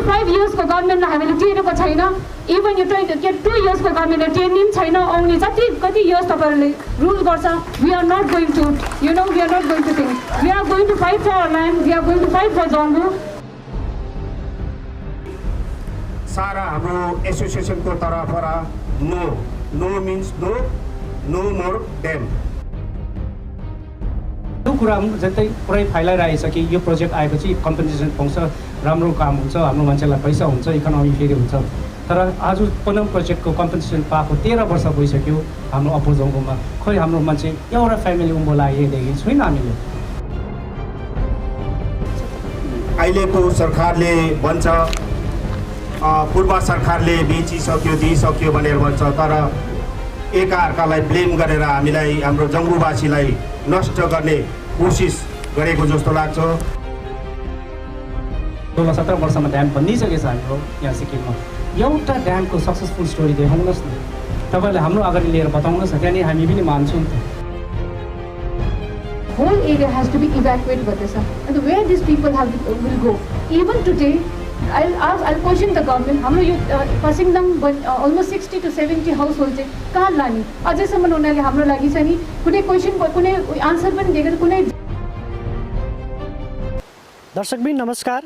25 years को गभर्नमेन्टलाई हामीले टेरेको छैन। इभन यो 2 years को गभर्नमेन्टले टेर्ने पनि छैन। आउने कति इयर्स तपाईहरुले रुल गर्छ। We are not going to we are not going to think we are going to fight for our land we are going to fight for Dzongu. सारा हाम्रो एसोसिएसनको तर्फबाट no means no more dam. यो कुरा जस्तै पुरै फैलाइरहेछ कि यो प्रोजेक्ट आएपछि कम्पनसेसन पाउँछ, राम्रो काम हुन्छ, हाम्रो मान्छेलाई पैसा हुन्छ, इकोनोमी फेरि हुन्छ। तर आज पनम प्रोजेक्टको कम्पनसेसन पाएको 13 वर्ष भइसक्यो हाम्रो अप्पर जंगुमा। खोइ हाम्रो मान्छे एउटा फ्यामिली उँभो लागेदेखि छैन। हामीले अहिलेको सरकारले भन्छ पूर्व सरकारले बेचिसक्यो दिइसक्यो भनेर भन्छ, तर एकाअर्कालाई ब्लेम गरेर हामीलाई हाम्रो जंगुवासीलाई नष्ट गर्ने कोसिस गरेको जस्तो लाग्छ। 16-17 वर्षमा ड्याम बनिसकेको छ हाम्रो यहाँ सिक्किममा। एउटा ड्यामको सक्सेसफुल स्टोरी देखाउनुहोस् न, तपाईले हाम्रो अगाडि लिएर बताउनुहोस् न, त्यहाँनिर हामी पनि मान्छौँ नि त। Whole area has to be evacuated, Bhattesa. And where these people will go? Even today, I'll question the government. हाम्रो यो Pasingdam almost 60 to 70 households चाहिँ कहाँ लाने? अझैसम्म उनीहरूले हाम्रो लागि चाहिँ नि कुनै क्वेशन कुनै आन्सर पनि दिएको कुनै। दर्शकबिन नमस्कार,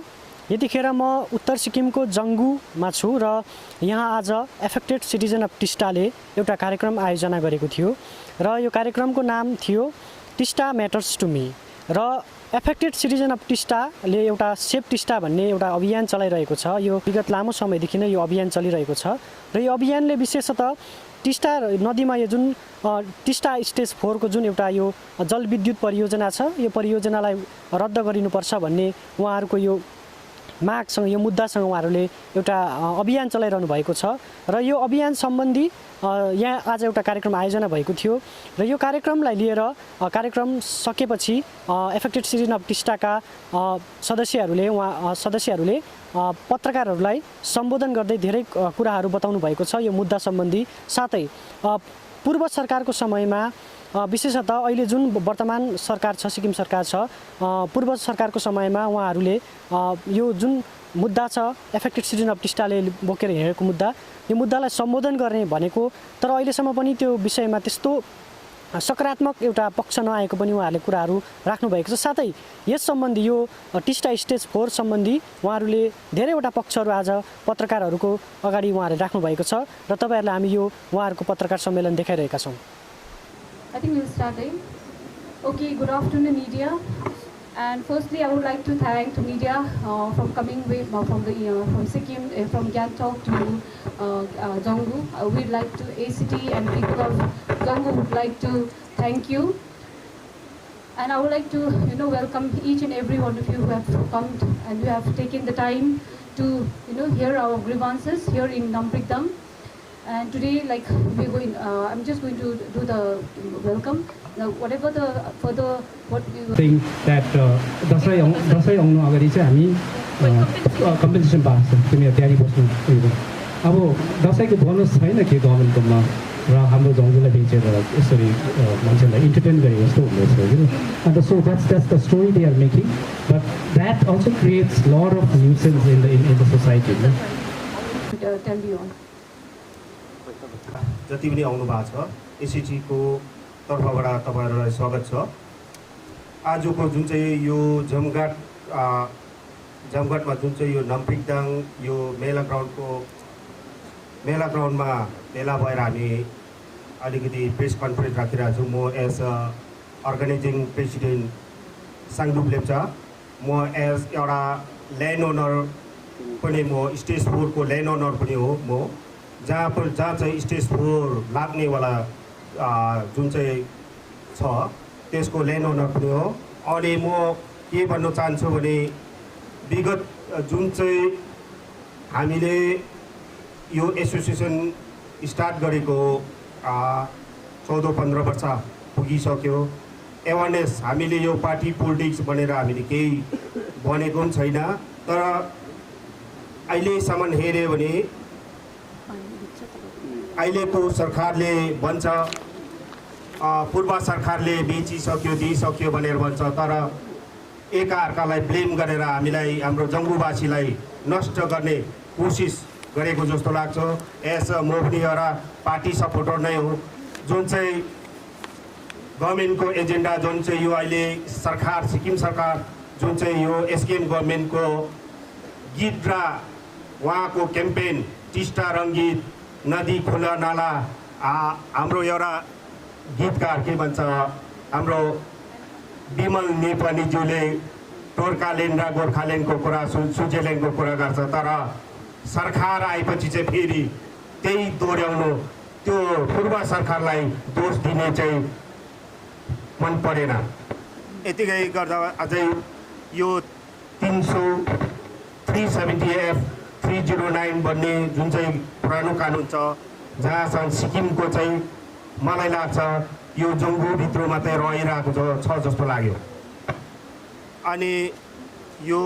यतिखेर म उत्तर सिक्किमको जंगुमा छु र यहाँ आज एफेक्टेड सिटिजन अफ टिस्टाले एउटा कार्यक्रम आयोजना गरेको थियो र यो कार्यक्रमको नाम थियो टिस्टा म्याटर्स टु मी। र एफेक्टेड सिटिजन अफ टिस्टाले एउटा सेभ टिस्टा भन्ने एउटा अभियान चलाइरहेको छ। यो विगत लामो समयदेखि नै यो अभियान चलिरहेको छ र यो अभियानले विशेषतः टिस्टा नदीमा यो जुन टिस्टा स्टेज 4 को जुन एउटा यो जलविद्युत परियोजना छ, यो परियोजनालाई रद्द गरिनुपर्छ भन्ने उहाँहरूको यो मागसँग, यो मुद्दासँग उहाँहरूले एउटा अभियान चलाइरहनु भएको छ र यो अभियान सम्बन्धी यहाँ आज एउटा कार्यक्रम आयोजना भएको थियो र यो कार्यक्रमलाई लिएर कार्यक्रम सकेपछि एफेक्टेड सिटिजन अफ टिस्टाका सदस्यहरूले पत्रकारहरूलाई सम्बोधन गर्दै धेरै कुराहरू बताउनु भएको छ यो मुद्दा सम्बन्धी। साथै पूर्व सरकारको समयमा विशेषतः अहिले जुन वर्तमान सरकार छ, सिक्किम सरकार छ, पूर्व सरकारको समयमा उहाँहरूले यो जुन मुद्दा छ एफेक्टेड सिटिजन अफ टिस्टाले बोकेर हिँडेको मुद्दा, यो मुद्दालाई सम्बोधन गर्ने भनेको, तर अहिलेसम्म पनि त्यो विषयमा त्यस्तो सकारात्मक एउटा पक्ष नआएको पनि उहाँहरूले कुराहरू राख्नु भएको छ। साथै यस सम्बन्धी यो टिस्टा स्टेज 4 सम्बन्धी उहाँहरूले धेरैवटा पक्षहरू आज पत्रकारहरूको अगाडि उहाँहरूले राख्नु भएको छ र तपाईहरुलाई हामी यो उहाँहरूको पत्रकार सम्मेलन देखाइरहेका छौँ। I think we'll start. Okay, good afternoon, media. And firstly, I would like to thank the media from coming from Sikkim, from Gangtok to Janggu. We'd like to ACT and people of Janggu would like to thank you. And I would like to welcome each and every one of you who have come and who have taken the time to hear our grievances here in Namprikdam. And today, we're going, I'm just going to do the welcome. Now, whatever the further what we think that Dashain आउनु अगाडि चाहिँ हामी compensation पाएको छ तिमी तयारी बस्नु। अब दसैँको बोनस छैन के गभर्मेन्टकोमा र हाम्रो जङ्गुलाई बेचेर यसरी मान्छेलाई इन्टरटेन गरेको जस्तो हुँदैछ होइन। अन्त so that's the story they are making, but that also creates a lot of nuisance in the society. tell you on. जति पनि आउनु भएको छ एससीको तर्फबाट तपाईहरुलाई स्वागत छ। आजको जुन चाहिँ यो जमघाटमा जुन चाहिँ यो नम्प्रिकदाङ यो मेला ग्राउन्डमा भेला भएर हामी अलिकति प्रेस कन्फरेन्स राखिरहेको छौँ। म एज अर्गनाइजिङ प्रेसिडेन्ट साङडुप लेप्चा, म एज एउटा ल्यान्ड ओनर पनि, म स्टेज 4 को ल्यान्ड ओनर पनि हो। म जहाँ चाहिँ स्टेज 4 लाग्नेवाला जुन चाहिँ छ त्यसको ल्यान्ड ओनर पनि हो। अनि म के भन्न चाहन्छु भने विगत जुन चाहिँ हामीले यो एसोसिएसन स्टार्ट गरेको 14-15 वर्ष पुगिसक्यो। एवेरनेस हामीले यो पार्टी पोलिटिक्स भनेर हामीले केही बनेको पनि छैन, तर अहिलेसम्म हेऱ्यो भने अहिलेको सरकारले भन्छ पूर्व सरकारले बेचिसक्यो दिइसक्यो भनेर भन्छ, तर एकाअर्कालाई ब्लेम गरेर हामीलाई हाम्रो जङ्गुवासीलाई नष्ट गर्ने कोसिस गरेको जस्तो लाग्छ। एज म पनि एउटा पार्टी सपोर्टर नै हो, जुन चाहिँ गभर्मेन्टको एजेन्डा जुन चाहिँ यो अहिले सरकार सिक्किम सरकार जुन चाहिँ यो एसकेएम गभर्मेन्टको गीत र उहाँको क्याम्पेन टिस्टा रङ्गीत नदी खोला नाला हाम्रो एउटा गीतकार के भन्छ हाम्रो विमल नेपालीज्यूले गोर्खाल्यान्ड र गोर्खाल्यान्डको कुरा स्विजरल्यान्डको कुरा गर्छ, तर सरकार आएपछि चाहिँ फेरि त्यही दोहोऱ्याउनु, त्यो पूर्व सरकारलाई दोष दिने चाहिँ मन परेन। यतिकै गर्दा अझै यो 370F 309 भन्ने जुन चाहिँ पुरानो कानुन छ, जहाँसम्म सिक्किमको चाहिँ मलाई लाग्छ यो जङ्गुभित्र मात्रै रहिरहेको छ जस्तो लाग्यो। अनि यो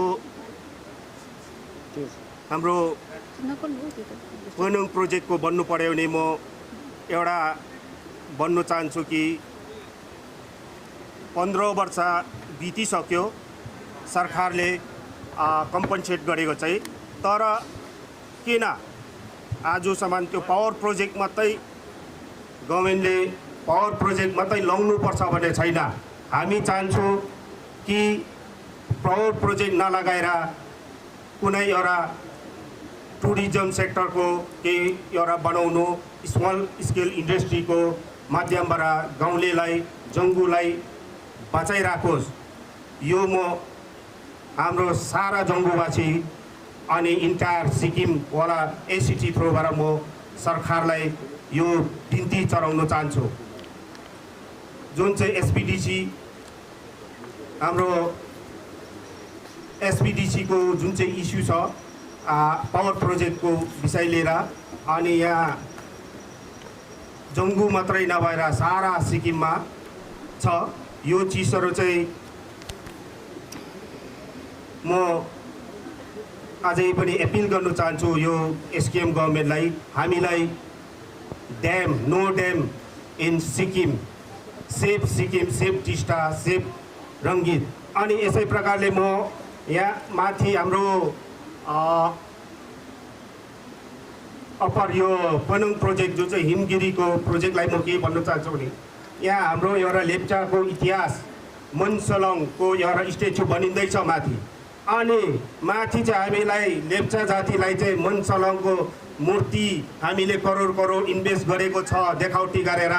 हाम्रो पनुङ प्रोजेक्टको बन्नु पर्यो भने म एउटा भन्नु चाहन्छु कि 15 वर्ष बितिसक्यो सरकारले कम्पन्सेट गरेको चाहिँ, तर किन आजसम्म त्यो पावर प्रोजेक्ट मात्रै गभर्मेन्टले पावर प्रोजेक्ट मात्रै लगाउनुपर्छ भन्ने छैन। हामी चाहन्छौँ कि पावर प्रोजेक्ट नलगाएर कुनै एउटा टुरिज्म सेक्टरको केही एउटा बनाउनु, स्मल स्केल इन्डस्ट्रीको माध्यमबाट गाउँलेलाई जङ्गुलाई बचाइराखोस्। यो म हाम्रो सारा जङ्गुवासी अनि इन्टायर सिक्किमवाला एसिटी थ्रोबाट म सरकारलाई यो बिन्ती चढाउन चाहन्छु। जुन चाहिँ एसपिडिसी हाम्रो एसपिडिसीको जुन चाहिँ इस्यु छ पावर प्रोजेक्टको विषय लिएर, अनि यहाँ जङ्गु मात्रै नभएर सारा सिक्किममा छ यो चिजहरू चाहिँ म अझै पनि एपिल गर्न चाहन्छु यो एसकेएम गभर्मेन्टलाई, हामीलाई dam no dam in Sikkim, safe Sikkim, safe Teesta, safe Rangit. अनि यसै प्रकारले म यहाँ माथि हाम्रो अप्पर यो पनुङ प्रोजेक्ट जो चाहिँ हिमगिरीको प्रोजेक्टलाई म के भन्न चाहन्छु भने यहाँ हाम्रो एउटा लेप्चाको इतिहास मनसलङको एउटा स्ट्याचु बनिँदैछ माथि, अनि माथि चाहिँ हामीलाई लेप्चा जातिलाई चाहिँ मनसलङको मूर्ति हामीले करोड करोड इन्भेस्ट गरेको छ देखाउटी गरेर,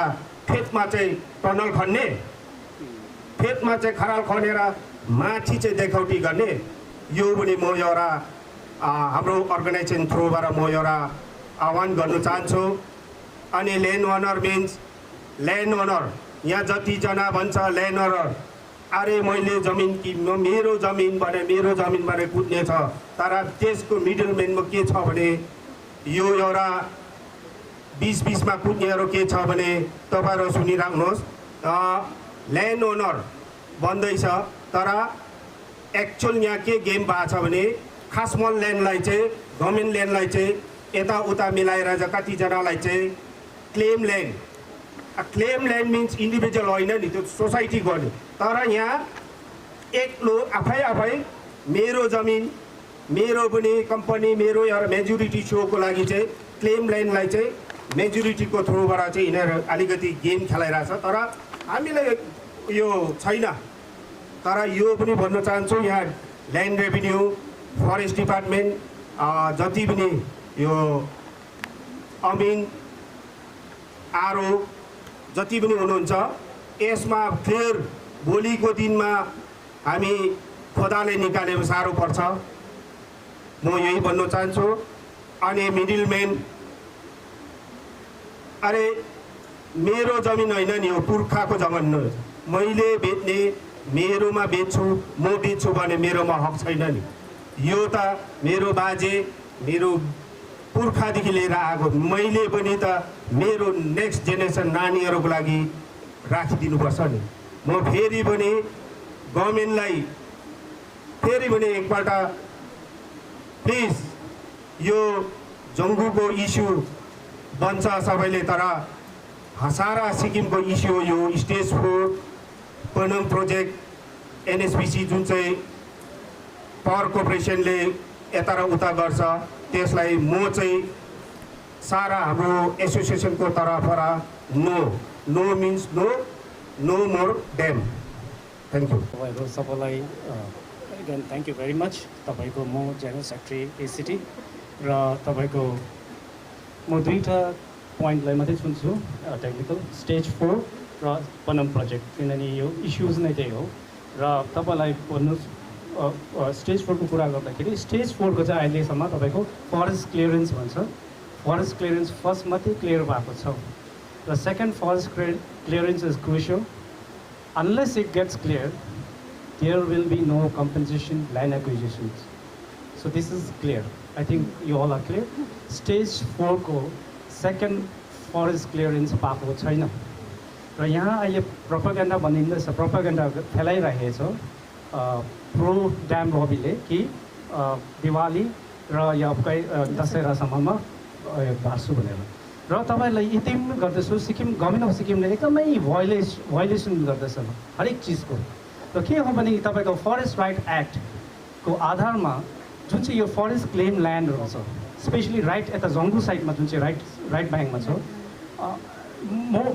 फेदमा चाहिँ टनल खन्ने, फेदमा चाहिँ खराल खनेर माथि चाहिँ देखाउटी गर्ने। यो पनि म एउटा हाम्रो अर्गनाइजेसन थ्रुबाट म एउटा आह्वान गर्न चाहन्छु। अनि land owner means land owner, यहाँ जतिजना भन्छ ल्यान्ड ओनर, अरे मैले जमिन कि मेरो जमिन भने कुद्ने छ, तर त्यसको मिडलम्यानमा के छ भने यो एउटा 20-20मा कुद्नेहरू के छ भने तपाईँहरू सुनिराख्नुहोस्, ल्यान्ड ओनर भन्दैछ, तर एक्चुअल यहाँ के गेम भएको छ भने खासमल ल्यान्डलाई चाहिँ गभर्मेन्ट ल्यान्डलाई चाहिँ यताउता मिलाएर चाहिँ कतिजनालाई चाहिँ claim land, claim land means individual होइन नि, त्यो सोसाइटी गर्ने, तर यहाँ एक्लो आफै मेरो जमिन मेरो पनि कम्पनी मेरो एउटा मेजोरिटी सोको लागि चाहिँ क्लेम ल्यान्डलाई चाहिँ मेजोरिटीको थ्रुबाट चाहिँ यिनीहरू अलिकति गेम खेलाइरहेछ, तर हामीलाई यो छैन। तर यो पनि भन्न चाहन्छु यहाँ ल्यान्ड रेभिन्यू, फरेस्ट डिपार्टमेन्ट, जति पनि यो अमिन आरओ जति पनि हुनुहुन्छ, यसमा फेर भोलिको दिनमा हामी खोदाले निकालेमा साह्रो पर्छ, म यही भन्न चाहन्छु। अनि मिडलम्यान, अरे मेरो जमिन होइन नि, यो पुर्खाको जमिन हो, मैले बेच्ने मेरोमा बेच्छु, म बेच्छु भने मेरोमा हक छैन नि, यो त मेरो बाजे मेरो पुर्खादेखि लिएर आएको, मैले पनि त मेरो नेक्स्ट जेनेरेसन नानीहरूको लागि राखिदिनुपर्छ नि। म फेरि पनि गभर्मेन्टलाई फेरि पनि एकपल्ट प्लिज यो जङ्गुको इस्यु बन्छ सबैले, तर सारा सिक्किमको इस्यु यो स्टेज 4 पनुङ प्रोजेक्ट एनएचपीसी जुन चाहिँ पावर कर्पोरेसनले यता र उता गर्छ त्यसलाई म चाहिँ सारा हाम्रो एसोसिएसनको तर्फबाट no means no more dam. Thank you. तपाईँहरू सबैलाई again thank you very much। तपाईको म जेनरल सेक्रेटरी एसीटी र तपाईको म दुईटा पोइन्टलाई मात्रै सुन्छु टेक्निकल स्टेज 4 र पनम प्रोजेक्ट किनभने यो इस्युज नै त्यही हो र तपाईँलाई भन्नुहोस् स्टेज 4 को कुरा गर्दाखेरि स्टेज 4 को चाहिँ अहिलेसम्म तपाईँको फरेस्ट क्लियरेन्स भन्छ। फरेस्ट क्लियरेन्स फर्स्ट मात्रै क्लियर भएको छ र second forest clearance is crucial. Unless it gets clear there will be no compensation land acquisitions. So this is clear. I think you all are clear. Stage 4 को second forest clearance पाएको छैन र यहाँ अहिले propaganda भनिँदैछ, propaganda फैलाइरहेछ pro dam लबीले कि दिवाली र यो दशहरासम्ममा भार्छु भनेर र तपाईँलाई यति पनि गर्दैछु सिक्किम गभर्मेन्ट अफ सिक्किमले एकदमै भायोलेसन गर्दैछ हरेक चिजको। र के हो भने तपाईँको फरेस्ट राइट एक्टको आधारमा जुन चाहिँ यो फरेस्ट क्लेम ल्यान्डहरू छ स्पेसली राइट यता जङ्गु साइडमा जुन चाहिँ राइट ब्याङ्कमा छ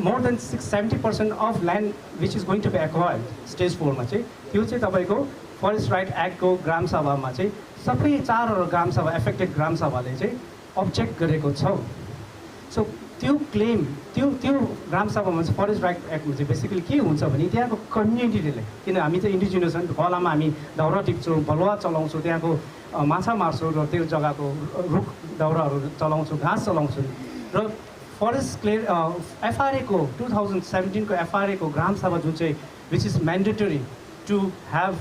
more than 70% of land which is going to be acquired stage 4 मा चाहिँ त्यो चाहिँ तपाईँको फरेस्ट राइट एक्टको ग्रामसभामा चाहिँ सबै 4 ग्रामसभा एफेक्टेड ग्रामसभाले चाहिँ अब्जेक्ट गरेको छ। सो त्यो क्लेम त्यो ग्रामसभामा चाहिँ फरेस्ट राइट एक्टमा चाहिँ बेसिकली के हुन्छ भने त्यहाँको कम्युनिटीले किन हामी चाहिँ इन्डिजिनस हो खोलामा हामी दाउरा टिप्छौँ बलुवा चलाउँछौँ त्यहाँको माछा मार्छौँ र त्यो जग्गाको रुख दाउराहरू चलाउँछौँ घाँस चलाउँछौँ र फरेस्ट क्लियर एफआरए को 2017 को एफआरए को ग्रामसभा जुन चाहिँ which is mandatory to have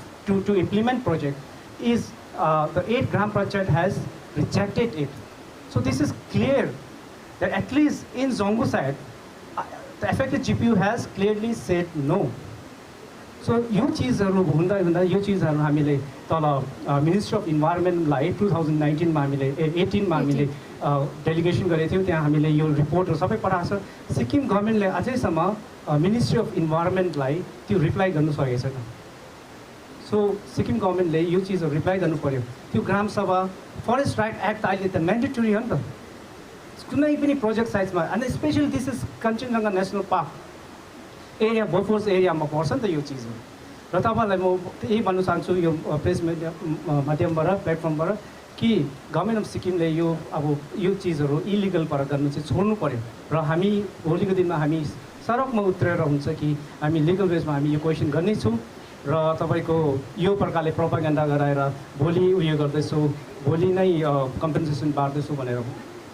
to implement project is the 8 gram panchayat has rejected it. So this is clear that at least in Zongu side, the affected GPU has clearly said no. So यो चिजहरू हुँदा यो चिजहरू हामीले तल ministry of इन्भाइरोमेन्टलाई 2019 मा हामीले 18 मा हामीले डेलिगेसन गरेको थियौँ। त्यहाँ हामीले यो रिपोर्टहरू सबै पठाएको छ। सिक्किम गभर्मेन्टले अझैसम्म मिनिस्ट्री अफ इन्भाइरोमेन्टलाई त्यो रिप्लाई गर्नु सकेको छैन। सो सिक्किम गभर्मेन्टले यो चिजहरू रिप्लाई गर्नु पर्यो। त्यो ग्रामसभा फरेस्ट राइट एक्ट अहिले त म्यान्डेटरी हो नि त कुनै पनि प्रोजेक्ट साइजमा and specially this is Kangchenjunga national park area बोफोर्स एरियामा पर्छ नि त यो चिजहरू र तपाईँलाई म यही भन्न चाहन्छु यो प्रेस माध्यमबाट प्लेटफर्मबाट कि गभर्मेन्ट अफ सिक्किमले यो अब यो चिजहरू इलिगलबाट गर्नु चाहिँ छोड्नु पऱ्यो र हामी भोलिको दिनमा हामी सडकमा उत्रेर हुन्छ कि हामी लिगल बेसमा हामी यो क्वेसन गर्नेछौँ र तपाईँको यो प्रकारले प्रोपागेन्डा गराएर भोलि उयो गर्दैछु भोलि नै कम्पेन्सेसन बाँड्दैछु भनेर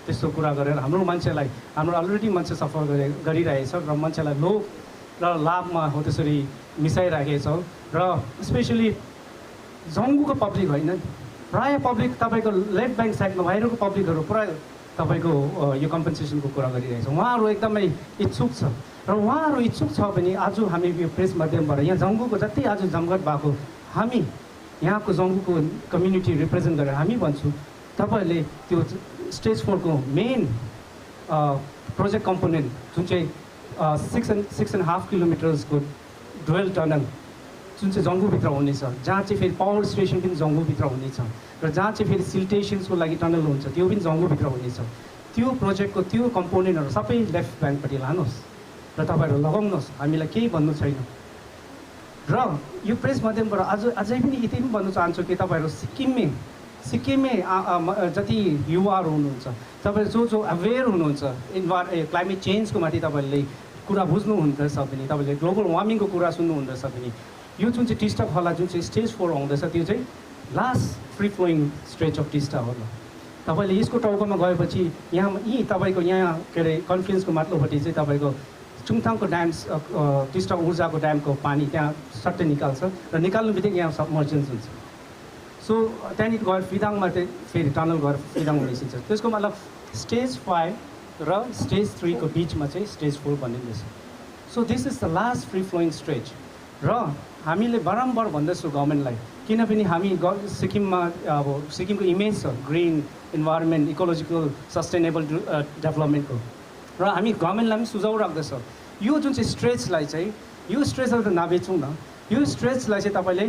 त्यस्तो कुरा गरेर हाम्रो मान्छेलाई हाम्रो अलरेडी मान्छे सफर गरिरहेछ र मान्छेलाई लोभ र लाभमा हो त्यसरी मिसाइराखेको छ र स्पेसली जङ्गुको पब्लिक होइन प्रायः पब्लिक तपाईँको लेफ्ट ब्याङ्क साइडमा बाहिरको पब्लिकहरू पुरा तपाईँको यो कम्पेन्सेसनको कुरा गरिरहेछ। उहाँहरू एकदमै इच्छुक छ र उहाँहरू इच्छुक छ भने आज हामी यो प्रेस माध्यमबाट यहाँ जङ्गुको जति आज जमघट भएको हामी यहाँको जङ्गुको कम्युनिटी रिप्रेजेन्ट गरेर हामी भन्छु तपाईँहरूले त्यो स्टेज 4 को मेन प्रोजेक्ट कम्पोनेन्ट जुन चाहिँ 6.5 किलोमिटर्सको डुवेल टनल जुन चाहिँ जङ्गुभित्र हुनेछ जहाँ चाहिँ फेरि पावर स्टेसन पनि जङ्गुभित्र हुनेछ र जहाँ चाहिँ फेरि सिल्टेसन्सको लागि टनल हुन्छ त्यो पनि जङ्गुभित्र हुनेछ। त्यो प्रोजेक्टको त्यो कम्पोनेन्टहरू सबै लेफ्ट ब्याङ्कपट्टि लानुहोस् र तपाईँहरू लगाउनुहोस् हामीलाई केही भन्नु छैन। र यो प्रेस माध्यमबाट अझै पनि यति पनि भन्न चाहन्छु कि तपाईँहरू सिक्किममै जति युवाहरू हुनुहुन्छ तपाईँहरू जो अवेर हुनुहुन्छ क्लाइमेट चेन्जको माथि तपाईँहरूले कुरा बुझ्नुहुँदैछ भने तपाईँले ग्लोबल वार्मिङको कुरा सुन्नुहुँदैछ भने यो जुन चाहिँ टिस्टा खोला जुन चाहिँ स्टेज 4 आउँदैछ त्यो चाहिँ last free flowing stretch of Teesta होला। तपाईँले यसको टाउकोमा गएपछि यहाँ तपाईँको यहाँ के अरे कन्फ्रेन्सको माथिल्लोपट्टि चाहिँ तपाईँको चुङथाङको ड्याम्स टिस्टा ऊर्जाको ड्यामको पानी त्यहाँ सट्टै निकाल्छ र निकाल्नु बित्तिकै यहाँ सबमर्जेन्स हुन्छ। सो त्यहाँनिर गएर फिदाङमा चाहिँ फेरि टनल गएर फिदाङ निस्किन्छ। त्यसको मतलब स्टेज 5 र स्टेज 3 को बिचमा चाहिँ स्टेज 4 बनिँदैछ। So this is the last free flowing stretch र हामीले बारम्बार भन्दैछौँ गभर्मेन्टलाई किनभने हामी सिक्किममा अब सिक्किमको इमेज छ ग्रिन इन्भाइरोमेन्ट इकोलोजिकल सस्टेनेबल डेभलपमेन्टको र हामी गभर्मेन्टलाई पनि सुझाउ राख्दछ यो जुन चाहिँ स्ट्रेचलाई चाहिँ यो स्ट्रेचलाई त नबेचौँ न यो स्ट्रेचलाई चाहिँ तपाईँले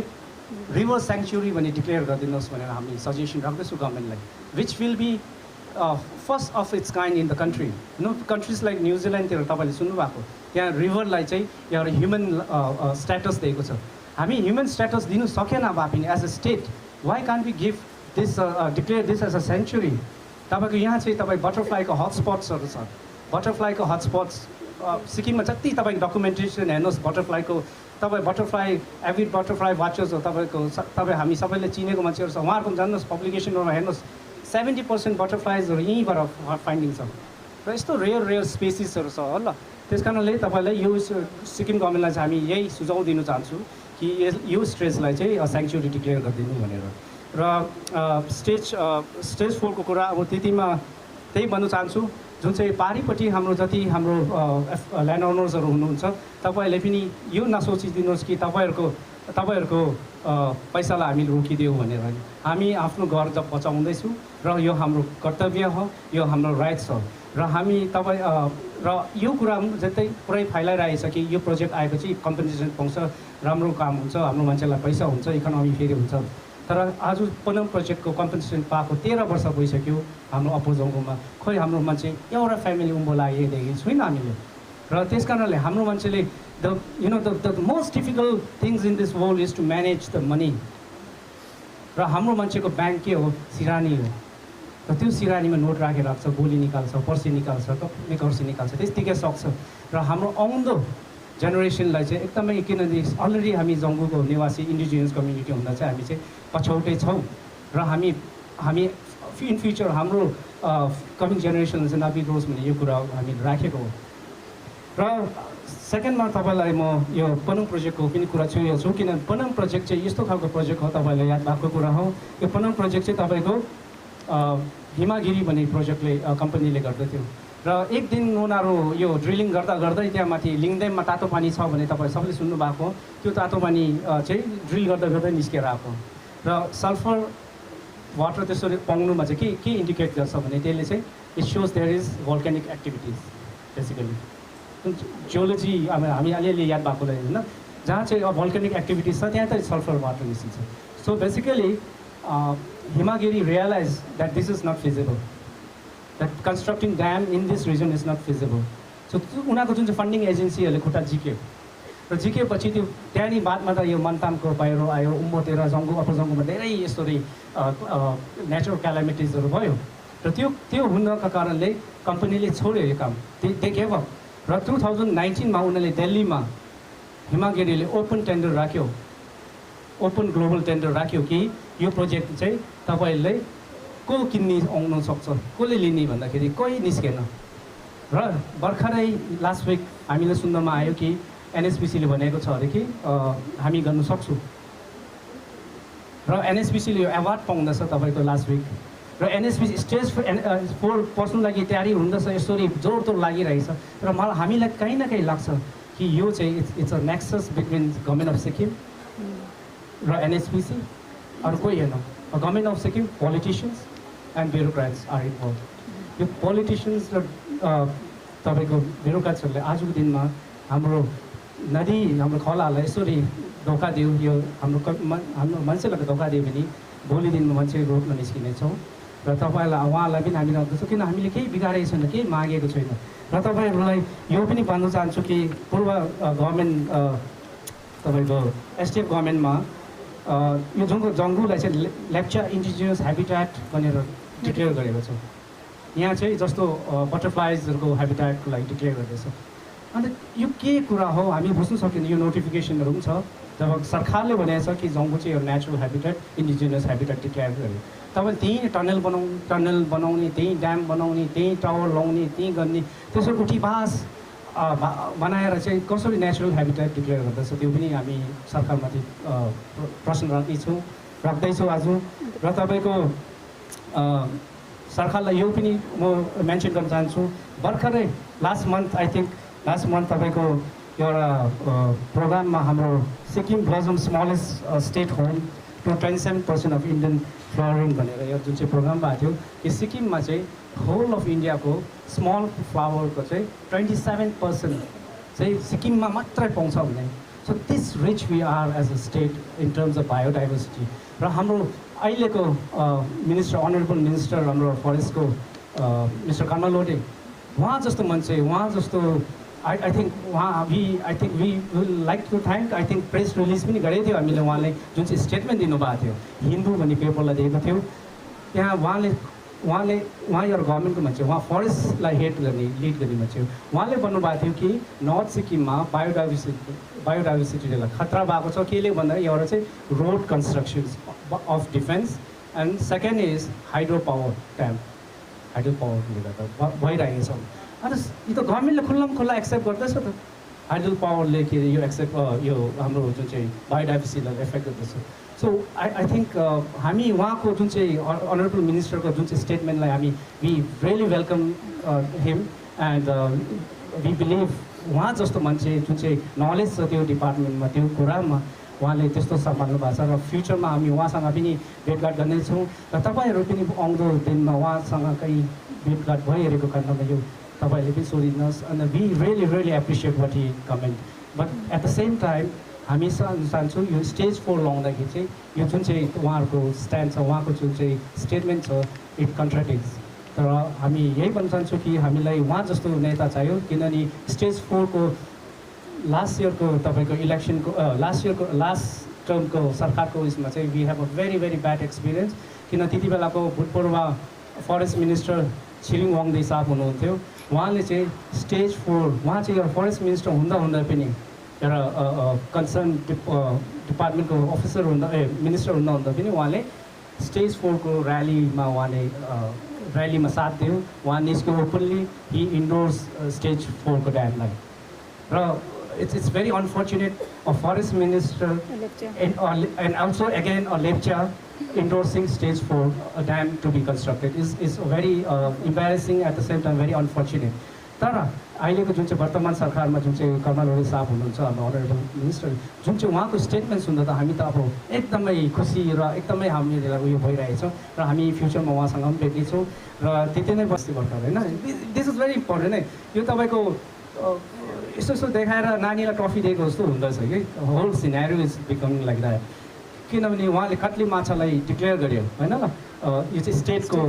रिभर स्याङ्क्चुरी भन्ने डिक्लेयर गरिदिनुहोस् भनेर हामी सजेसन राख्दैछौँ गभर्मेन्टलाई, which will be first of its kind in the country. No countries like न्युजिल्यान्डतिर तपाईँले सुन्नुभएको, त्यहाँ रिभरलाई चाहिँ एउटा ह्युमन स्ट्याटस दिएको छ। हामी ह्युमन स्ट्याटस दिनु सकेन भए पनि as a state, why can't be give this declare this as a sanctuary. तपाईँको यहाँ चाहिँ तपाईँ बटरफ्लाईको हटस्पट्सहरू छ, बटरफ्लाईको हटस्पट्स सिक्किममा जति तपाईँको डकुमेन्टेसन हेर्नुहोस् बटरफ्लाईको, तपाईँ बटरफ्लाई एभिड बटरफ्लाई वाचर्स हो तपाईँको, तपाईँ हामी सबैले चिनेको मान्छेहरू छ, उहाँहरूको जान्नुहोस् पब्लिकेसनहरूमा हेर्नुहोस् 70% बटरफ्लाइजहरू यहीँबाट फाइन्डिङ छ र यस्तो रेयर स्पेसिसहरू छ हो ल। त्यस कारणले तपाईँलाई यो सिक्किम गभर्मेन्टलाई चाहिँ हामी यही सुझाउ दिन चाहन्छौँ कि यो स्ट्रेचलाई चाहिँ स्याङ्क्चुरी डिक्लेयर गरिदिनु भनेर। र स्टेज 4 को कुरा अब त्यही भन्नु चाहन्छु, जुन चाहिँ पारिपट्टि हाम्रो जति हाम्रो ल्यान्ड ओनर्सहरू हुनुहुन्छ तपाईँहरूले पनि यो नसोचिदिनुहोस् कि तपाईँहरूको पैसालाई हामीले रोकिदियौँ भनेर। हामी आफ्नो घर जब बचाउँदैछौँ र यो हाम्रो कर्तव्य हो, यो हाम्रो राइट्स हो र हामी र यो कुरा जस्तै पुरै फैलाइरहेछ कि यो प्रोजेक्ट आएपछि कम्पनसेसन पाउँछ, राम्रो काम हुन्छ, हाम्रो मान्छेलाई पैसा हुन्छ, इकोनोमी फेरि हुन्छ। तर आज पनम प्रोजेक्टको कम्पनसेसन पाएको 13 वर्ष भइसक्यो हाम्रो अपोजङकोमा, खोइ हाम्रो मान्छे एउटा फ्यामिली उँभो लागेदेखि छैन हामीले। र त्यस कारणले हाम्रो मान्छेले the most difficult things in this world is to manage the money. र हाम्रो मान्छेको ब्याङ्क के हो, सिरानी हो। र त्यो सिरानीमा नोट राखेर राख्छ, भोलि निकाल्छ, पर्सि निकाल्छ, कर्सी निकाल्छ, त्यस्तिकै सक्छ। र हाम्रो आउँदो जेनेरेसनलाई चाहिँ एकदमै किनभने अलरेडी हामी जङ्गुको निवासी इन्डिजिनियस कम्युनिटी हुँदा चाहिँ हामी चाहिँ पछौटै छौँ र हामी इन फ्युचर हाम्रो कमिङ जेनेरेसन चाहिँ नबिग्रोस् भन्ने यो कुरा हामीले राखेको हो। र सेकेन्डमा तपाईँलाई म यो पनम प्रोजेक्टको पनि कुरा छु किनभने पनम प्रोजेक्ट चाहिँ यस्तो खालको प्रोजेक्ट हो, तपाईँलाई याद भएको कुरा हो। यो पनम प्रोजेक्ट चाहिँ तपाईँको हिमागिरी भन्ने प्रोजेक्टले कम्पनीले गर्दथ्यो र एक दिन उनीहरू यो ड्रिलिङ गर्दै त्यहाँ माथि लिङदेममा तातो पानी छ भने तपाईँ सबले सुन्नुभएको, त्यो तातो पानी चाहिँ ड्रिल गर्दै निस्केर आएको र सल्फर वाटर त्यसरी पाउनुमा चाहिँ के इन्डिकेट गर्छ भने त्यसले चाहिँ it shows there is volcanic activities. Basically geology अब हामी अलिअलि याद भएकोलाई होइन, जहाँ चाहिँ भल्कानिक एक्टिभिटिज छ त्यहाँ त सल्फर वाटर निस्किन्छ। So basically Himagiri realise that this is not feasible, that constructing dam in this region is not feasible. So उनीहरूको जुन चाहिँ फन्डिङ एजेन्सीहरूले खुट्टा झिक्यो र झिकेपछि त्यो त्यहाँदेखि बादमा त यो मन्तामको पहिरो आयो, उम्मोतेर अपोजङ्गुमा धेरै यसरी नेचुरल क्यालामिटिजहरू भयो र त्यो हुनका कारणले कम्पनीले छोड्यो यो काम, दे गेभ अप। र 2019मा उनीहरूले दिल्लीमा हिमागिरीले ओपन टेन्डर राख्यो, ओपन ग्लोबल टेन्डर राख्यो कि यो प्रोजेक्ट चाहिँ तपाईँहरूले को किन्ने आउनु सक्छ, कसले लिने भन्दाखेरि कोही निस्केन। र भर्खरै लास्ट विक हामीले सुन्नमा आयो कि एनएचपिसीले भनेको छ अरे कि हामी गर्नु सक्छौँ र एनएचपिसीले यो एवार्ड पाउँदैछ तपाईँको लास्ट विक। र एनएचपिसी स्टेज 4 पस्नु लागि तयारी हुँदैछ, यसरी जोडतोड लागिरहेछ। र मलाई हामीलाई कहीँ न कहीँ लाग्छ कि यो चाहिँ it's a nexus between government of Sikkim र एनएचपिसी, अरू कोही होइन। Government of Sikkim, politicians and bureaucrats are involve. यो पोलिटिसियन्स र तपाईँको ब्युरोक्राट्सहरूले आजको दिनमा हाम्रो नदी, हाम्रो खोलालाई यसरी धोका दियो, यो हाम्रो मान्छेलाई धोका दियो भने भोलि दिनमा मान्छे रोडमा निस्किनेछौँ। र तपाईँलाई उहाँलाई पनि हामी राख्दछौँ किन हामीले केही बिगारेको छैन, केही मागेको छैन। र तपाईँहरूलाई यो पनि भन्न चाहन्छु कि पूर्व गभर्मेन्ट तपाईँको एसडिएफ गभर्मेन्टमा यो जङ्गुलाई चाहिँ लेप्चा इन्डिजिनियस हेबिट्याट भनेर डिक्लेयर गरेको छ। यहाँ चाहिँ जस्तो बटरफ्लाइजहरूको हेबिट्याटको लागि डिक्लेयर गर्दैछ। अन्त यो के कुरा हो हामी बुझ्नु सकिन्छ। यो नोटिफिकेसनहरू पनि छ जब सरकारले भनेको छ कि जङ्गु चाहिँ एउटा natural habitat, indigenous habitat declare गर्यो। तपाईँ त्यहीँ टनल बनाउने, त्यहीँ ड्याम बनाउने, त्यहीँ टावर लगाउने, त्यहीँ गर्ने, त्यसो उठीबास बनाएर चाहिँ कसरी नेचुरल हेबिटेट डिक्लेयर गर्दैछ त्यो पनि हामी सरकारमाथि प्रश्न राख्दैछौँ आज। र तपाईँको सरकारलाई यो पनि म मेन्सन गर्न चाहन्छु, भर्खरै लास्ट मन्थ तपाईँको एउटा प्रोग्राममा हाम्रो Sikkim blossom smallest state home to 27% of Indian flowering भनेर यो जुन चाहिँ प्रोग्राम भएको थियो कि सिक्किममा चाहिँ होल अफ इन्डियाको स्मल फ्लावरको चाहिँ 27% चाहिँ सिक्किममा मात्रै पाउँछ भने। So this rich we are as a state in terms of biodiversity. र हाम्रो अहिलेको मिनिस्टर अनरेबल मिनिस्टर हाम्रो फरेस्टको मिस्टर कर्मा लोडे उहाँ जस्तो मान्छे उहाँ जस्तो I think I think we will like to thank I think press release पनि गरेको थियो हामीले उहाँले जुन चाहिँ स्टेटमेन्ट दिनुभएको थियो हिन्दू भन्ने पेपरलाई दिएको थियो त्यहाँ उहाँ एउटा गभर्मेन्टको मान्छे उहाँ फरेस्टलाई हेड गर्ने लिड गर्ने मान्छे उहाँले भन्नुभएको थियो कि नर्थ सिक्किममा बायोडाइभर्सिटीलाई खतरा भएको छ केले भन्दा एउटा चाहिँ road constructions of defence and second is hydro power hydro पावरले गर्दा भइरहेको छ अन्त यो त गभर्मेन्टले खुल्ला एक्सेप्ट गर्दैछ त हाइड्रो पावरले के अरे यो एक्सेप्ट यो हाम्रो जुन चाहिँ बायोडाइभर्सिटीलाई एफेक्ट गर्दैछ सो आई थिङ्क हामी उहाँको जुन चाहिँ अनरेबल मिनिस्टरको जुन चाहिँ स्टेटमेन्टलाई हामी we really welcome him and we believe उहाँ जस्तो मान्छे जुन चाहिँ नलेज छ त्यो डिपार्टमेन्टमा त्यो कुरामा उहाँले त्यस्तो सम्हाल्नु भएको छ र फ्युचरमा हामी उहाँसँग पनि भेटघाट गर्नेछौँ र तपाईँहरू पनि आउँदो दिनमा उहाँसँग कहीँ भेटघाट भइरहेको खण्डमा यो तपाईँहरूले पनि सोधिदिनुहोस् अन्त we really appreciate what he comment but at the same time हामी चाहन्छौँ यो स्टेज 4 लाउँदाखेरि चाहिँ यो जुन चाहिँ उहाँहरूको स्ट्यान्ड छ उहाँको जुन चाहिँ स्टेटमेन्ट छ इट कन्ट्राडिक्ट्स तर हामी यही भन्न चाहन्छौँ कि हामीलाई उहाँ जस्तो नेता चाहियो किनभने स्टेज 4 को लास्ट इयरको तपाईँको इलेक्सनको लास्ट टर्मको सरकारको उयसमा चाहिँ we have a very bad experience किन त्यति बेलाको भूतपूर्व फरेस्ट मिनिस्टर छिरिङ वाङदे साहब हुनुहुन्थ्यो उहाँले चाहिँ स्टेज 4 उहाँ चाहिँ एउटा फरेस्ट मिनिस्टर हुँदा पनि एउटा कन्सर्न डिपार्टमेन्टको अफिसर मिनिस्टर हुँदा पनि उहाँले स्टेज 4 को ऱ्यालीमा उहाँले ऱ्यालीमा साथ दियो उहाँ निस्क्यो ओपनली हि इन्डोर्स स्टेज 4 को ड्यामलाई र it's very unfortunate a forest minister and also again a lecturer endorsing stage 4 a dam to be constructed is very embarrassing at the same time very unfortunate तर अहिलेको जुन चाहिँ वर्तमान सरकारमा जुन चाहिँ कर्मा लोडे साहब हुनुहुन्छ हाम्रो अनरेबल मिनिस्टर जुन चाहिँ उहाँको स्टेटमेन्ट सुन्दा त हामी त अब एकदमै खुसी र एकदमै हामीलाई उयो भइरहेछौँ र हामी फ्युचरमा उहाँसँग पनि भेट्नेछौँ र त्यति नै बस्ती भर्खर होइन दिस इज भेरी इम्पोर्टेन्ट है यो तपाईँको यसो देखाएर नानीलाई ट्रफी दिएको जस्तो हुँदछ कि whole scenario is becoming like that किनभने उहाँले कत्ले माछालाई डिक्लेयर गर्यो होइन ल यो चाहिँ स्टेटको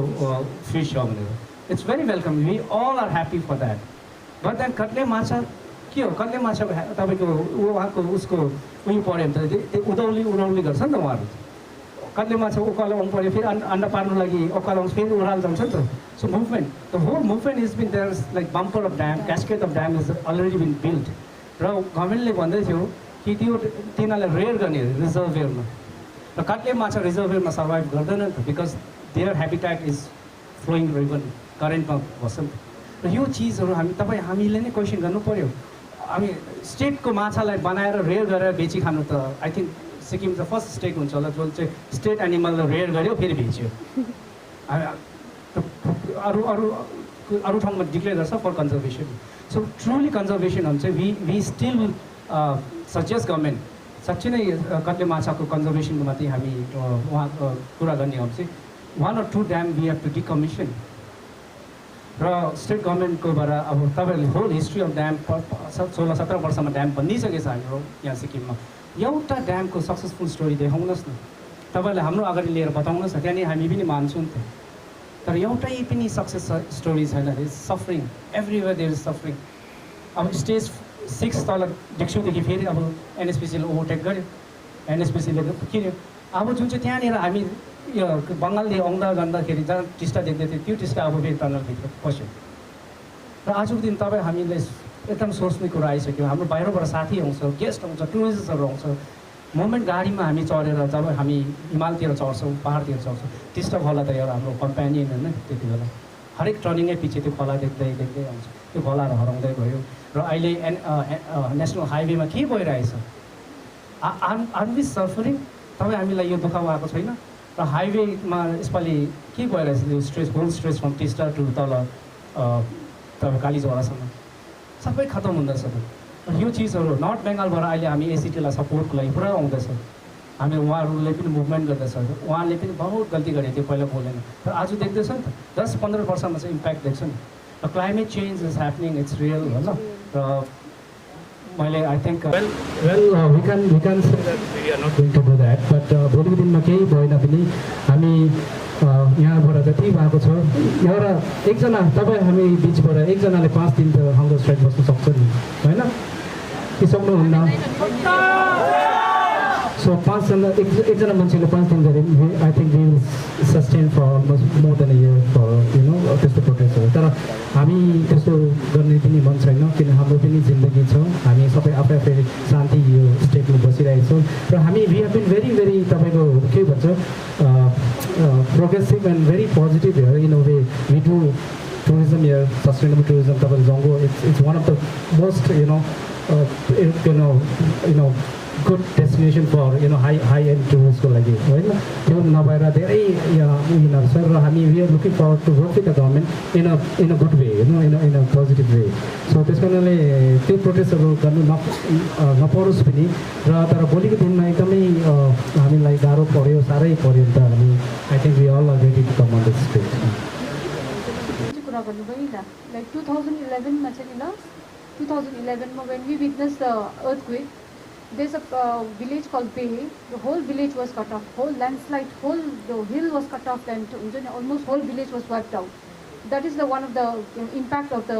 फिस हो भनेर it's very welcome we all are happy for that but that कत्ले माछा के हो कत्ले माछा तपाईँको उहाँको उसको उयो पऱ्यो भने त त्यो उडौली गर्छ नि त उहाँहरू कत्ले माछा उकालो आउनु पऱ्यो फेरि अन्डा पार्नु लागि उकालो आउँछ फेरि उडाल जान्छ नि त so movement the whole movement is been there like bumper of dam cascade of dam is already been build र गभर्मेन्टले भन्दै थियो कि त्यो तिनीहरूलाई रेयर गर्ने रिजर्भवेयरमा र कत्ले माछा रिजर्भवेयरमा सर्भाइभ गर्दैन नि त because their habitat is flowing river करेन्टमा बस्छ नि त र यो चिजहरू हामीले नै क्वेसन गर्नु पऱ्यो हामी स्टेटको माछालाई बनाएर रेयर गरेर बेची खानु त आई थिङ्क सिक्किम त फर्स्ट स्टेट हुन्छ होला जो चाहिँ स्टेट एनिमल रेयर गर्यो फेरि बेच्यो अरू ठाउँमा डिक्लेयर गर्छ for conservation so truly conservation हो चाहिँ वी स्टिल सजेस्ट गभर्मेन्ट साँच्चै नै कत्ले माछाको कन्जर्भेसनको मात्रै हामी उहाँ कुरा गर्ने हो चाहिँ 1 or 2 dam we have to decommission र स्टेट गभर्मेन्टकोबाट अब तपाईँहरूले होल हिस्ट्री अफ ड्याम 16-17 वर्षमा ड्याम बनिसकेको छ हाम्रो यहाँ सिक्किममा एउटा ड्यामको सक्सेसफुल स्टोरी देखाउनुहोस् न तपाईँहरूले हाम्रो अगाडि लिएर बताउनुहोस् न त्यहाँनिर हामी पनि मान्छौँ नि त तर एउटै पनि सक्सेस स्टोरी छैन is suffering everywhere there is suffering अब स्टेज 6 तल डिक्सुदेखि फेरि अब एनएसपिसीले ओभरटेक गर्यो एनएसपिसीले किन्यो अब जुन चाहिँ त्यहाँनिर हामी यो बङ्गालले आउँदा जाँदाखेरि जहाँ टिस्टा देख्दै थियो त्यो टिस्टा अब फेरि टनलभित्र पस्यो र आजको दिन तपाईँ हामीले एकदम सोच्ने कुरा आइसक्यो हाम्रो बाहिरबाट साथी आउँछ गेस्ट आउँछ टुरिस्टहरू आउँछ मोमेन्ट गाडीमा हामी चढेर जब हामी हिमालतिर चढ्छौँ पहाडतिर चढ्छौँ टिस्टा खोला त एउटा हाम्रो कम्पेनियन होइन त्यति बेला हरेक टर्निङै पछि त्यो खोला देख्दै आउँछ त्यो खोलाहरू हराउँदै गयो र अहिले नेसनल हाइवेमा के भइरहेछ आर वी सफरिङ तपाईँ हामीलाई यो दुःख भएको छैन र हाइवेमा यसपालि के भइरहेछ यो whole stretch from Teesta to तल तपाईँ कालीझोडासम्म सबै खतम हुँदैछ यो चिजहरू नर्थ बेङ्गालबाट अहिले हामी एसिटीलाई सपोर्टको लागि पुरा आउँदैछ हामी उहाँहरूले पनि मुभमेन्ट गर्दैछ उहाँले पनि बहुत गल्ती गरेको थियो पहिला बोलेन तर आज देख्दैछ नि त 10-15 वर्षमा चाहिँ इम्प्याक्ट देख्छ नि र climate change is happening it's real होइन र मैले I think well we can say that we are not going to do that but भोलिको दिनमा केही भएन पनि हामी यहाँबाट जति भएको छ एउटा एकजना तपाईँ हामी बिचबाट एकजनाले 5 दिन त हङ्गर स्ट्राइक बस्न सक्छ नि होइन कि सक्नुहुन्न So 5 जना एकजना मान्छेले 5 दिन गरे I think we will sustain for almost more than a year for त्यस्तो प्रोटेस्टहरू तर हामी त्यस्तो गर्ने पनि मन छैन किन हाम्रो पनि जिन्दगी छ हामी सबै आफै आफै शान्ति यो स्टेटमा बसिरहेको छौँ र हामी वी हेभ बिन भेरी तपाईँको के भन्छ progressive and very positive in a way we do tourism here sustainable tourism तपाईँको Dzongu it's one of the most good destination for high end tourists को लागि होइन त्यो नभएर धेरै उनीहरू छ र हामी we are looking forward to work with the government in a good way in a positive way so त्यस कारणले त्यो प्रोटेस्टहरू गर्नु नपरोस् पनि र तर भोलिको दिनमा एकदमै हामीलाई गाह्रो पर्यो साह्रै पर्यो नि त हामी I think we all are ready to come on the street कुरा भन्नुभयो नि लाइक 2011 मा चाहिँ ल 2011 मा when we witnessed the earthquake. There's a village called Bay. The whole village was cut off. Whole landslide, the hill was cut off, and almost whole village was wiped out. That is the one of the impact of the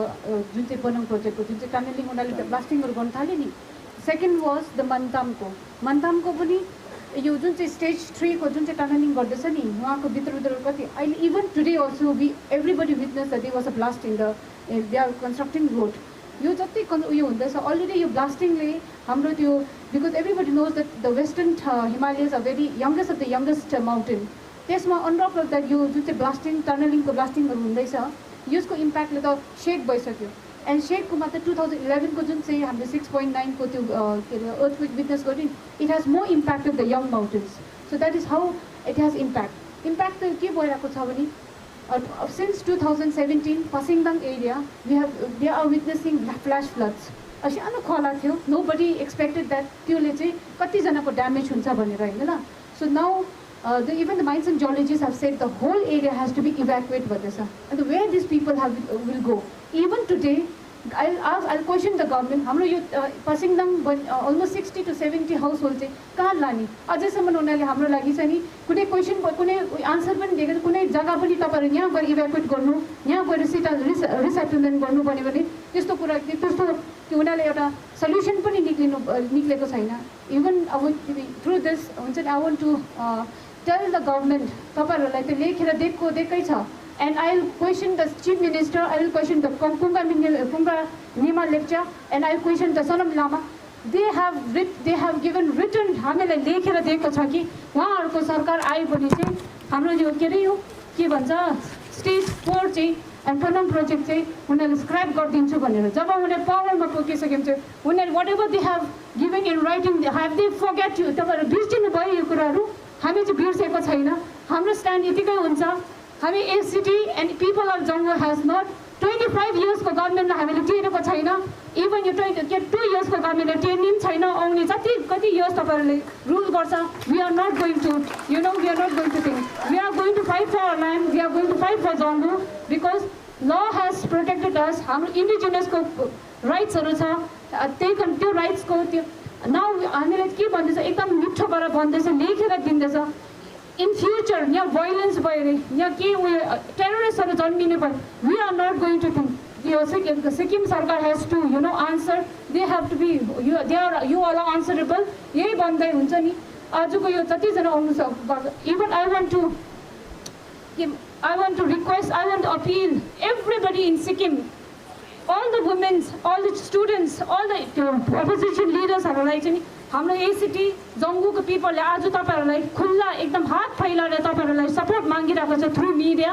जुन चाहिँ बनम project को जुन चाहिँ tunneling उनीहरूले blastingहरू गर्न थाले नि. Second was the मन्तामको पनि यो जुन चाहिँ stage 3 को जुन चाहिँ tunneling गर्दैछ नि उहाँको भित्र कति अहिले even today also everybody witnessed that there was a blast in they are constructing road. यो जति उयो हुँदैछ अलरेडी यो ब्लास्टिङले हाम्रो त्यो because everybody knows that the western Himalayas are very youngest of the youngest mountain त्यसमा अनरक अफ द्याट यो जुन चाहिँ ब्लास्टिङ टनलिङको ब्लास्टिङहरू हुँदैछ यसको इम्प्याक्टले त सेक भइसक्यो एन्ड सेकको मात्र 2011 को जुन चाहिँ हामीले 6.9 को त्यो के अरे अर्थक्वेक विटनेस गऱ्यौँ it has more impact of the young mountains so that is how it has impact त के भइरहेको छ भने since 2017 Pasingdang area they are witnessing flash floods सानो खोला थियो nobody expected that त्यसले चाहिँ कति जनाको ड्यामेज हुन्छ भनेर हैन ल so now even the mines and geologists have said the whole area has to be evacuated भन्दैछ and where these people will go even today I'll question the government हाम्रो यो Pasingdang almost 60 to 70 household चाहिँ कहाँ लाने अझैसम्म उनीहरूले हाम्रो लागि चाहिँ नि कुनै क्वेसन कुनै आन्सर पनि दिएको कुनै जग्गा पनि तपाईहरु यहाँ गएर इभ्याकुएट गर्नु यहाँ गएर रिसेटलमेन्ट गर्नु भन्यो भने त्यस्तो कुरा त्यस्तो उनीहरूले एउटा सल्युसन पनि निक्लेको छैन इभन अब थ्रु दिस हुन्छ नि I want to tell the government तपाईहरुलाई त लेखेर देकै छ. And I will question the Chief Minister, I will question the Punga Nima lecture, and I will question the Sonam Lama. They have given written हामीलाई लेखेर दिएको छ कि उहाँहरुको सरकार आयो भने चाहिँ हाम्रो यो के रे यो के भन्छ स्टेज 4 चाहिँ एन्टोनम प्रोजेक्ट चाहिँ उनीहरुले स्क्रैप गरिदिन्छु भनेर जब उनीहरु पावरमा पुगिसकेपछि उनीहरु whatever they have given in writing have they forget you तपाईहरु बिर्सिनु भयो यो कुराहरु हामी चाहिँ बिर्सेको छैन हाम्रो स्ट्यान्ड यतिकै हुन्छ हामी a city and people of Jango has not 25 years को गभर्नमेन्टले हामीले टेरेको छैन इभन यो 2 years को गभर्नमेन्टले टेर्ने छैन आउने जति कति इयर्स तपाईहरुले रुल गर्छ we are not going to we are not going to think we are going to fight for our land we are going to fight for Jango because law has protected us हाम्रो indigenous को राइट्सहरु छ त्यो rights को त्यो now हामीले के भन्दैछ एकदम मिठो गरेर भन्दैछ लेखेर दिँदैछ in future यहाँ violence भयो यहाँ के terrorists जन्मिने भयो we are not going to think Sikkim सरकार has to answer they have to be you all are answerable यही भन्दै हुन्छ नि आजको यो जति जना आउनु सक्छ even I want to request I want to appeal everybody in Sikkim all the women all the students all the opposition leaders हरूलाई चाहिँ हाम्रो एसीटी जङ्गुको पिपलले आज तपाईहरुलाई खुल्ला एकदम हात फैलाएर तपाईहरुलाई सपोर्ट मागिरहेको छ थ्रु मिडिया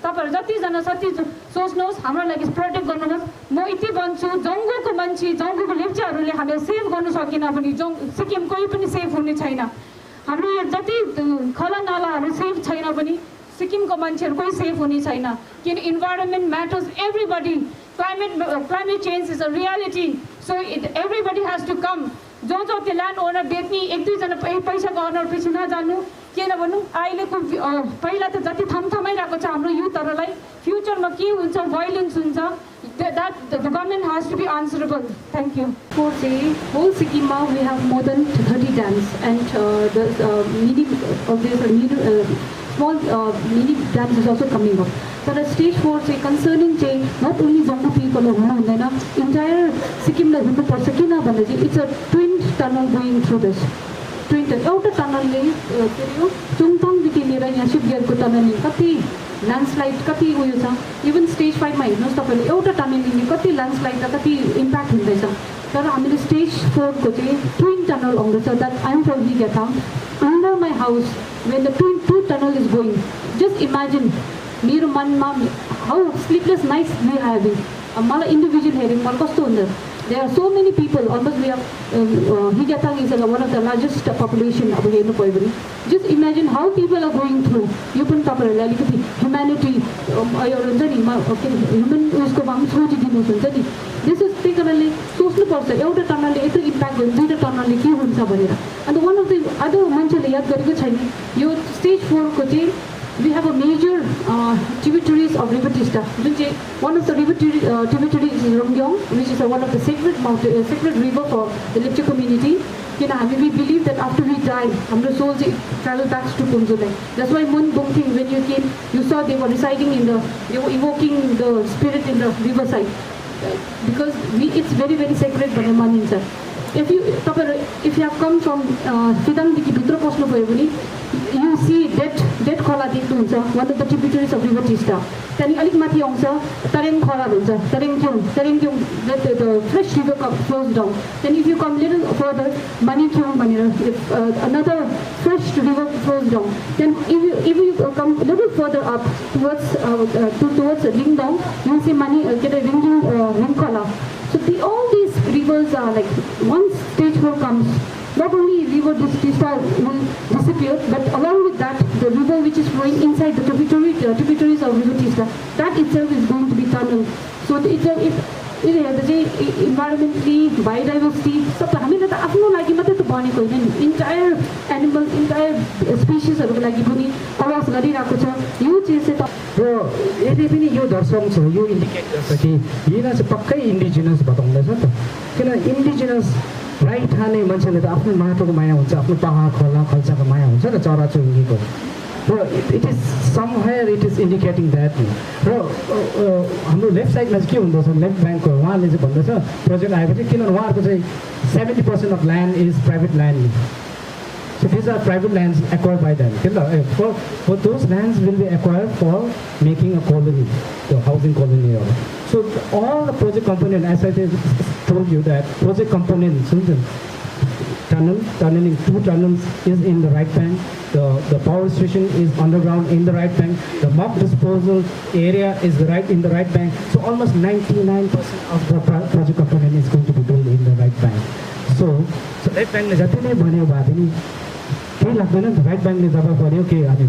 तपाईहरु जति जना सति सोच्नुहोस् हाम्रो लागि प्रोटेक्ट गर्नुहोस् म यति भन्छु जङ्गुको मान्छे जङ्गुको लेप्चाहरुले हामीले सेभ गर्न सकिन भने सिक्किम कोही पनि सेफ हुने छैन हाम्रो यो जति खला नालाहरु सेफ छैन भने सिक्किमको मान्छेहरु कोही सेफ हुने छैन किन environment matters everybody climate change is a reality so everybody has to come जो त्यो ल्यान्ड ओनर बेच्ने एक दुई जना पैसाको ओनर पछि नजानु किन भन्नु अहिलेको पहिला त जति थमथमाइरहेको छ हाम्रो युथहरुलाई फ्युचरमा के हुन्छ भाइलेन्स हुन्छ that the government has to be answerable. Thank you. For say whole Sikkim we have more than 30 dams, and the small mini dams is also coming up. But at stage 4 say concerning say not only Jammu people entire Sikkim it's a twin tunnel going through this. Twin tunnel. Outer tunnel Chungtang देखि shipyard को tunnel कति landslide कति उयो छ. Even stage 5 मा हेर्नुस् तपाईले एउटा टनलिङले कति landslide र कति impact हुँदैछ. तर हामीले stage 4 को चाहिँ twin tunnel आउँदैछ. That I am from Higatang. Under my house when the two tunnel is going, just imagine मेरो मनमा how sleepless nights we are having. मलाई individual hearing मलाई कस्तो हुन्छ. There are so many people. Almost we have Higatang is one of the largest population अब हेर्नु पर्यो भने. Just imagine how people are going through. यो पनि तपाईहरुले अलिकति humanity एउटा हुन्छ नि human उसको पनि सोचिदिनुस् हुन्छ नि. This is त्यही कारणले सोच्नु पर्छ एउटा टनलले यत्रो इम्प्याक्ट हुन्छ दुईटा टनलले के हुन्छ भनेर. And one of the other मान्छेले याद गरेको छैन यो stage 4 को चाहिँ we have a major tributaries of River Tista. One of the tributaries is Rumgyong, which is one of the sacred river for the Lepcha community. We believe that after we die, our souls travel back to Punjulai. That's why Mun Bungting, when you came, you saw they were residing they were evoking the spirit in the riverside. Because it's very, very sacred for the Maninsa. If you have come from Fidangdiki Bitra Posno Boyabuni, you see dead Khola Diktunsa, one of the tributaries of River Tista. Then Alik Mati Ongsa, Tareng Khola Dunsa, Tareng Kyung, the fresh river flows down. Then if you come little further, Mani Kyung Manira, another fresh river flows down. Then if you come a little further up towards Lingdong, you will see Mani get a Ringkola. So all these rivers are like, once stage 4 comes, not only River Tista will disappear, but along with that, the river which is flowing inside the tributaries of River Tista, that itself is going to be tunneled. So environmentally, biodiversity, हामीले त आफ्नो लागि मात्रै त बनेको होइन नि. entire animals, entire speciesहरुको लागि पनि आवाज गरिरहेको छ. यो चाहिँ र यदि पनि यो दर्शक छ यो इन्डिकेट गर्छ कि यिनीहरू चाहिँ पक्कै इन्डिजिनस बताउँदैछ नि त. किन इन्डिजिनस राइट ठाने मान्छेले त आफ्नो माटोको माया हुन्छ, आफ्नो पहाड खोला खल्साको माया हुन्छ र चराचुरुङ्गीको. र it is somewhere it is indicating that. र हाम्रो लेफ्ट साइडमा चाहिँ के हुँदैछ लेफ्ट ब्याङ्कको उहाँले चाहिँ भन्दैछ प्रोजेक्ट आएपछि किनभने उहाँहरूको चाहिँ 70% of land is private land. So these are private lands acquired by them. For those lands will be acquired for making a colony, the housing colony. So all the project component, as I told you, that project components, tunneling 2 tunnels is in the right bank. The power station is underground in the right bank. The muck disposal area is in the right bank. So almost 99% of the project component is going to be built in the right bank. So right bank ले जाते नहीं बने बात नहीं केही लाग्दैन नि right ब्याङ्कले जब गर्यो के हामी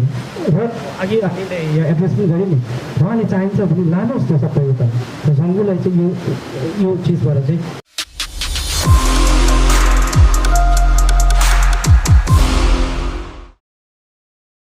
र अघि हामीले यो एड्रेस पनि गऱ्यौँ नि उहाँले चाहिन्छ भने लानुहोस् त्यो सबै उता जङ्गुलाई चाहिँ यो चिजबाट चाहिँ